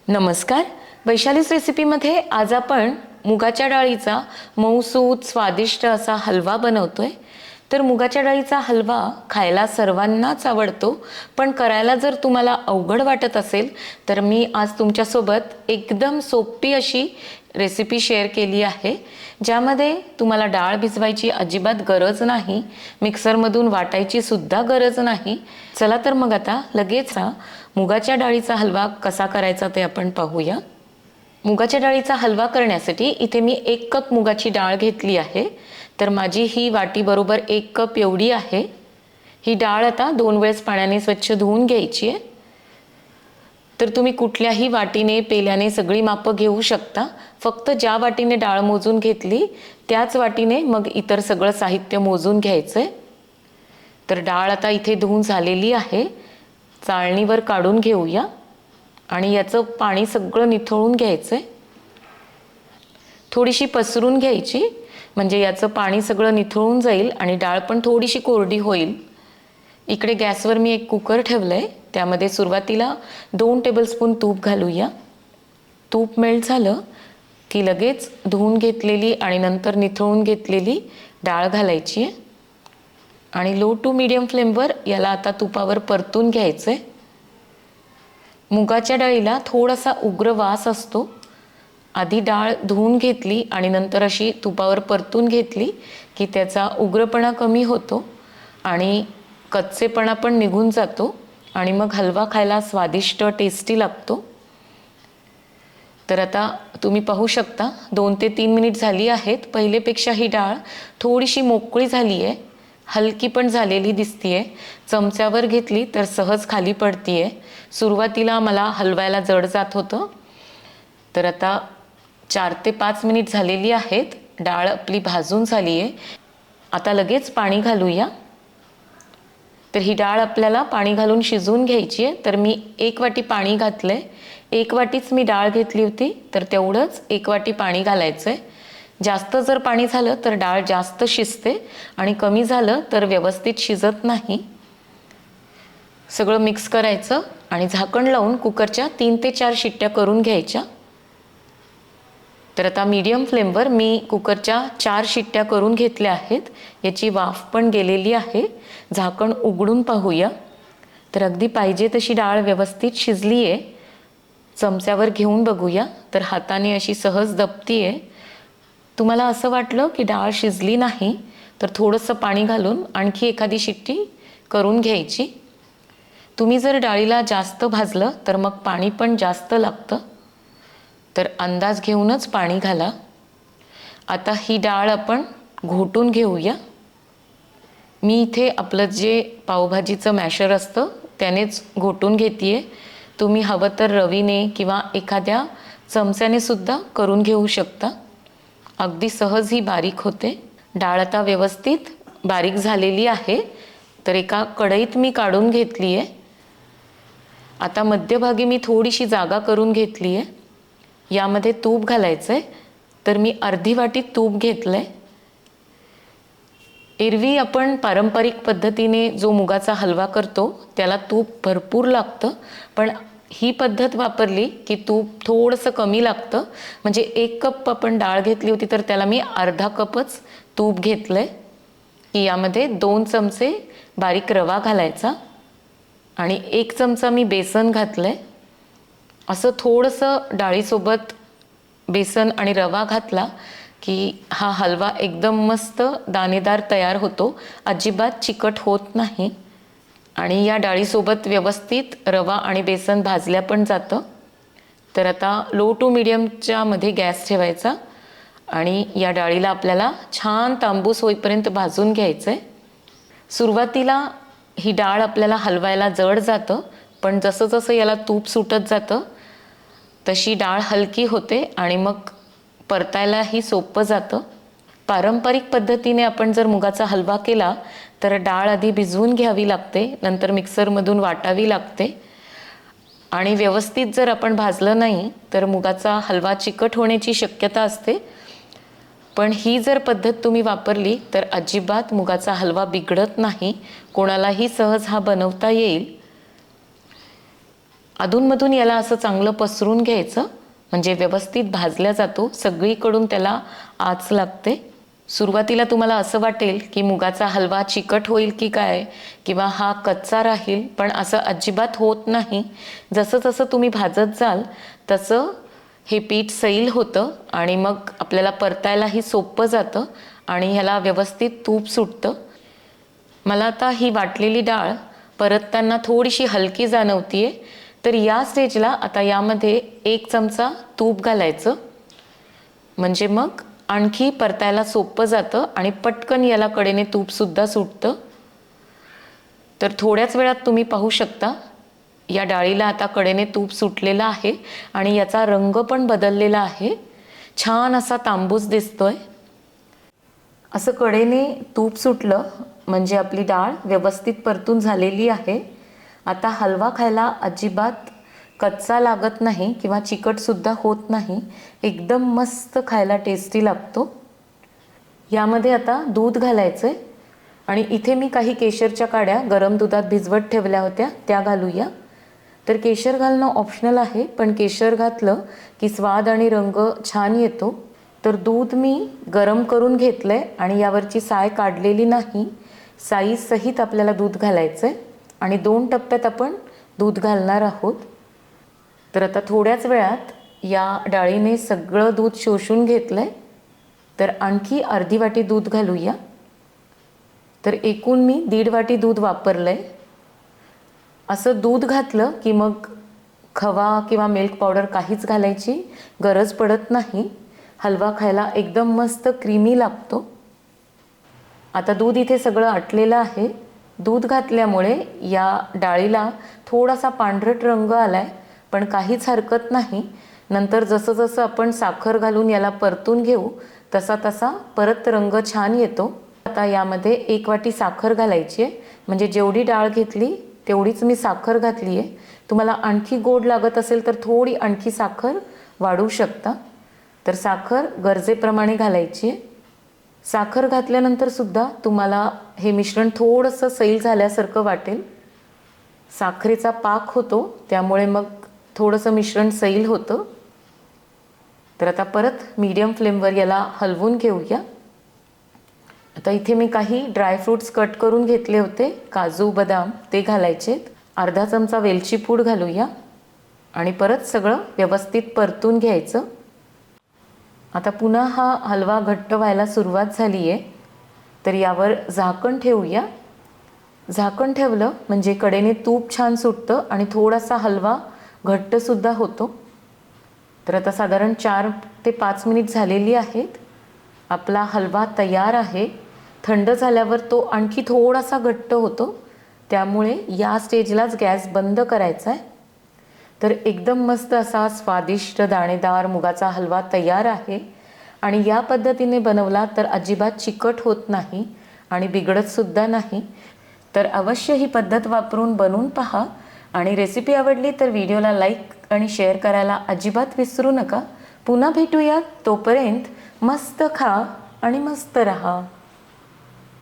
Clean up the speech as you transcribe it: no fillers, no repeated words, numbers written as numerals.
नमस्कार. वैशालीच रेसिपीमध्ये आज आपण मुगाच्या डाळीचा मऊसूत स्वादिष्ट असा हलवा बनवतोय. तर मुगाच्या डाळीचा हलवा खायला सर्वांनाच आवडतो, पण करायला जर तुम्हाला अवघड वाटत असेल तर मी आज तुमच्यासोबत एकदम सोपी अशी रेसिपी शेअर केली आहे, ज्यामध्ये तुम्हाला डाळ भिजवायची अजिबात गरज नाही, मिक्सरमधून वाटायची सुद्धा गरज नाही. चला तर मग आता लगेच मुगाच्या डाळीचा हलवा कसा करायचा ते आपण पाहूया. मुगाच्या डाळीचा हलवा करण्यासाठी इथे मी 1 कप मुगाची डाळ घेतली आहे. तर माझी ही वाटी बरोबर 1 कप एवढी आहे. ही डाळ आता 2 वेळेस पाण्याने स्वच्छ धुवून घ्यायची आहे. तर तुम्ही कुठल्याही वाटीने पेल्याने सगळी मापं घेऊ शकता. फक्त ज्या वाटीने डाळ मोजून घेतली त्याच वाटीने मग इतर सगळं साहित्य मोजून घ्यायचं आहे. तर डाळ आता इथे धुवून झालेली आहे. चाळणीवर काढून घेऊया आणि याचं पाणी सगळं निथळून घ्यायचं आहे. थोडीशी पसरून घ्यायची, म्हणजे याचं पाणी सगळं निथळून जाईल आणि डाळ पण थोडीशी कोरडी होईल. इकडे गॅसवर मी एक कुकर ठेवलं आहे. त्यामध्ये सुरुवातीला 2 टेबलस्पून तूप घालूया. तूप मेल्ट झालं की लगेच धुवून घेतलेली आणि नंतर निथळून घेतलेली डाळ घालायची आहे आणि लो टू मीडियम फ्लेमवर याला आता तुपावर परतून घ्यायचं आहे. मुगाच्या डाळीला थोडासा उग्र वास असतो. आधी डाळ धुवून घेतली आणि नंतर अशी तुपावर परतून घेतली की त्याचा उग्रपणा कमी होतो आणि कच्चेपणा पण निघून जातो आणि मग हलवा खायला स्वादिष्ट टेस्टी लागतो. तर आता तुम्ही पाहू शकता 2 ते 3 मिनिट झाली आहेत. पहिलेपेक्षा ही डाळ थोडीशी मोकळी झाली आहे, हलकी पण झालेली दिसतीये. चमच्यावर घेतली तर सहज खाली पडतीये. सुरुवातीला मला हलवायला जड जात होतं. तर आता 4 ते 5 मिनिट झालेली आहेत. डाळ आपली भाजून झाली आहे. आता लगेच पाणी घालूया. तर ही डाळ आपल्याला पाणी घालून शिजवून घ्यायची आहे. तर मी 1 वाटी पाणी घातलंय. 1 वाटीच मी डाळ घेतली होती, तर तेवढंच 1 वाटी पाणी घालायचं आहे. जास्त जर पाणी झालं तर डाळ जास्त शिजते आणि कमी झालं तर व्यवस्थित शिजत नाही. सगळं मिक्स करायचं आणि झाकण लावून कुकरच्या 3 ते 4 शिट्ट्या करून घ्यायच्या. तर आता मीडियम फ्लेमवर मी कुकरच्या 4 शिट्ट्या करून घेतल्या आहेत. याची वाफ पण गेलेली आहे. झाकण उघडून पाहूया. तर अगदी पाहिजे तशी डाळ व्यवस्थित शिजली आहे. चमच्यावर घेऊन बघूया तर हाताने अशी सहज दबती आहे. तुम्हाला असं वाटलं की डाळ शिजली नाही तर थोडंसं पाणी घालून आणखी एखादी शिट्टी करून घ्यायची. तुम्ही जर डाळीला जास्त भाजलं तर मग पाणी पण जास्त लागतं. तर अंदाज घेऊनच पाणी घाला. आता ही डाळ आपण घोटून घेऊया. मी इथे आपलं जे पावभाजीचं मॅशर असतं त्यानेच घोटून घेते आहे. तुम्ही हवं तर रवीने किंवा एखाद्या चमच्याने सुद्धा करून घेऊ शकता. अगदी सहज ही बारीक होते. डाळ आता व्यवस्थित बारीक झालेली आहे. तर एका कढईत मी काढून घेतली आहे. आता मध्यभागी मी थोडीशी जागा करून घेतली आहे. यामध्ये तूप घालायचं आहे. तर मी अर्धी वाटी तूप घेतलं आहे. एरवी आपण पारंपरिक पद्धतीने जो मुगाचा हलवा करतो त्याला तूप भरपूर लागतं, पण ही पद्धत वापरली की तूप थोडंसं कमी लागतं. म्हणजे 1 कप आपण डाळ घेतली होती तर त्याला मी अर्धा कपच तूप घेतलं आहे. की यामध्ये 2 चमचे बारीक रवा घालायचा आणि 1 चमचा मी बेसन घातलं आहे. असं थोडंसं डाळीसोबत बेसन आणि रवा घातला की हा हलवा एकदम मस्त दाणेदार तयार होतो. अजिबात चिकट होत नाही आणि या डाळीसोबत व्यवस्थित रवा आणि बेसन भाजल्या पण जातं. तर आता लो टू मीडियमच्या मध्ये गॅस ठेवायचा आणि या डाळीला आपल्याला छान तांबूस होईपर्यंत भाजून घ्यायचं आहे. सुरुवातीला ही डाळ आपल्याला हलवायला जड जातं, पण जसं जसं याला तूप सुटत जातं तशी डाळ हलकी होते आणि मग परतायलाही सोपं जातं. पारंपरिक पद्धतीने आपण जर मुगाचा हलवा केला तर डाळ आधी भिजवून घ्यावी लागते, नंतर मिक्सरमधून वाटावी लागते आणि व्यवस्थित जर आपण भाजलं नाही तर मुगाचा हलवा चिकट होण्याची शक्यता असते. पण ही जर पद्धत तुम्ही वापरली तर अजिबात मुगाचा हलवा बिघडत नाही. कोणालाही सहज हा बनवता येईल. अधूनमधून याला असं चांगलं पसरून घ्यायचं, म्हणजे व्यवस्थित भाजला जातो, सगळीकडून त्याला आच लागते. सुरुवातीला तुम्हाला असं वाटेल की मुगाचा हलवा चिकट होईल की काय, किंवा हा कच्चा राहील, पण असं अजिबात होत नाही. जसं जसं तुम्ही भाजत जाल तसं हे पीठ सैल होतं आणि मग आपल्याला परतायलाही सोपं जातं आणि ह्याला व्यवस्थित तूप सुटतं. मला आता ही वाटलेली डाळ परतताना थोडीशी हलकी जाणवतीये, तर या स्टेजला आता यामध्ये 1 चमचा तूप घालायचं, म्हणजे मग आणखी परतायला सोपं जातं आणि पटकन याला कडेने तूपसुद्धा सुटतं. तर थोड्याच वेळात तुम्ही पाहू शकता या डाळीला आता कडेने तूप सुटलेलं आहे आणि याचा रंग पण बदललेला आहे, छान असा तांबूस दिसतोय. असं कडेने तूप सुटलं म्हणजे आपली डाळ व्यवस्थित परतून झालेली आहे. आता हलवा खायला अजिबात कच्चा लागत नाही किंवा चिकटसुद्धा होत नाही, एकदम मस्त खायला टेस्टी लागतो. यामध्ये आता दूध घालायचं आहे आणि इथे मी काही केशरच्या काड्या गरम दुधात भिजवत ठेवल्या होत्या, त्या घालूया. तर केशर घालणं ऑप्शनल आहे, पण केशर घातलं की स्वाद आणि रंग छान येतो. तर दूध मी गरम करून घेतलं आहे आणि यावरची साय काढलेली नाही, साईसहित आपल्याला दूध घालायचं आहे आणि 2 टप्प्यात आपण दूध घालणार आहोत. तर आता थोड्याच वेळात या डाळीने सगळं दूध शोषून घेतलं आहे, तर आणखी अर्धी वाटी दूध घालूया. तर एकूण मी 1.5 वाटी दूध वापरलं आहे. असं दूध घातलं की मग खवा किंवा मिल्क पावडर काहीच घालायची गरज पडत नाही. हलवा खायला एकदम मस्त क्रीमी लागतो. आता दूध इथे सगळं आटलेलं आहे. दूध घातल्यामुळे या डाळीला थोडासा पांढरट रंग आला आहे, पण काहीच हरकत नाही. नंतर जसं जसं आपण साखर घालून याला परतून घेऊ तसा तसा परत रंग छान येतो. आता यामध्ये 1 वाटी साखर घालायची आहे, म्हणजे जेवढी डाळ घेतली तेवढीच मी साखर घातली आहे. तुम्हाला आणखी गोड लागत असेल तर थोडी आणखी साखर वाढवू शकता. तर साखर गरजेप्रमाणे घालायची आहे. साखर घातल्यानंतर सुद्धा तुम्हाला हे मिश्रण थोडंसं सैल झाल्यासारखं वाटेल. साखरेचा पाक होतो त्यामुळे मग थोडंसं मिश्रण सैल होतं. तर आता परत मीडियम फ्लेमवर याला हलवून घेऊया. आता इथे मी काही ड्रायफ्रूट्स कट करून घेतले होते, काजू बदाम ते घालायचे. अर्धा चमचा वेलची पूड घालूया आणि परत सगळं व्यवस्थित परतून घ्यायचं. आता पुन्हा हा हलवा घट्ट व्हायला सुरुवात झाली आहे, तर यावर झाकण ठेवूया. झाकण ठेवलं म्हणजे कडेने तूप छान सुटतं आणि थोडासा हलवा घट्टसुद्धा होतो. तर आता साधारण 4 ते 5 मिनिट झालेली आहेत. आपला हलवा तयार आहे. थंड झाल्यावर तो आणखी थोडासा घट्ट होतो, त्यामुळे या स्टेजलाच गॅस बंद करायचा आहे. तर एकदम मस्त असा स्वादिष्ट दाणेदार मुगाचा हलवा तयार आहे आणि या पद्धतीने बनवला तर अजिबात चिकट होत नाही आणि बिघडतसुद्धा नाही. तर अवश्य ही पद्धत वापरून बनवून पहा आणि रेसिपी आवडली तर व्हिडिओला लाईक आणि शेअर करायला अजिबात विसरू नका. पुन्हा भेटूयात, तोपर्यंत मस्त खा आणि मस्त रहा.